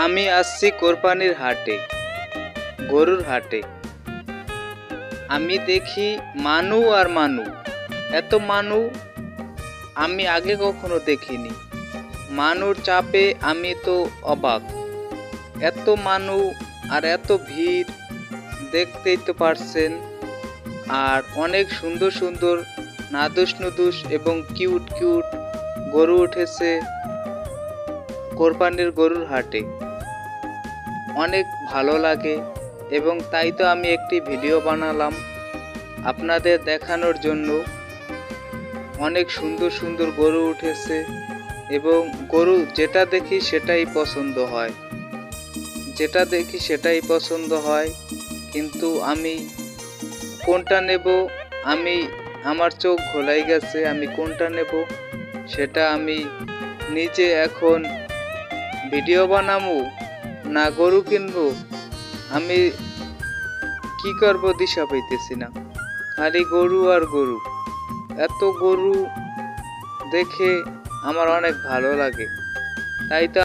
আমি আসছি কোরবানির হাটে, গরুর হাটে। আমি দেখি মানু আর মানু, এত মানু আমি আগে কখনো দেখিনি। মানুর চাপে আমি তো অবাক। এত মানু আর এত ভিড়, দেখতেই তো পারছেন। আর অনেক সুন্দর সুন্দর নাদুস নুদুস এবং কিউট কিউট গরু উঠেছে কোরবানির গরুর হাটে। অনেক ভালো লাগে এবং তাই তো আমি একটি ভিডিও বানালাম আপনাদের দেখানোর জন্য। অনেক সুন্দর সুন্দর গরু উঠেছে এবং গরু যেটা দেখি সেটাই পছন্দ হয়, যেটা দেখি সেটাই পছন্দ হয়। কিন্তু আমি কোনটা নেব, আমার চোখ ঘোলাই গেছে। আমি কোনটা নেব সেটা আমি নিজে এখন ভিডিও বানাবো না গরু কিনবো, আমি কি করব দিশা পাইতেছি না। খালি গরু আর গরু, এত গরু দেখে আমার অনেক ভালো লাগে। তাই তো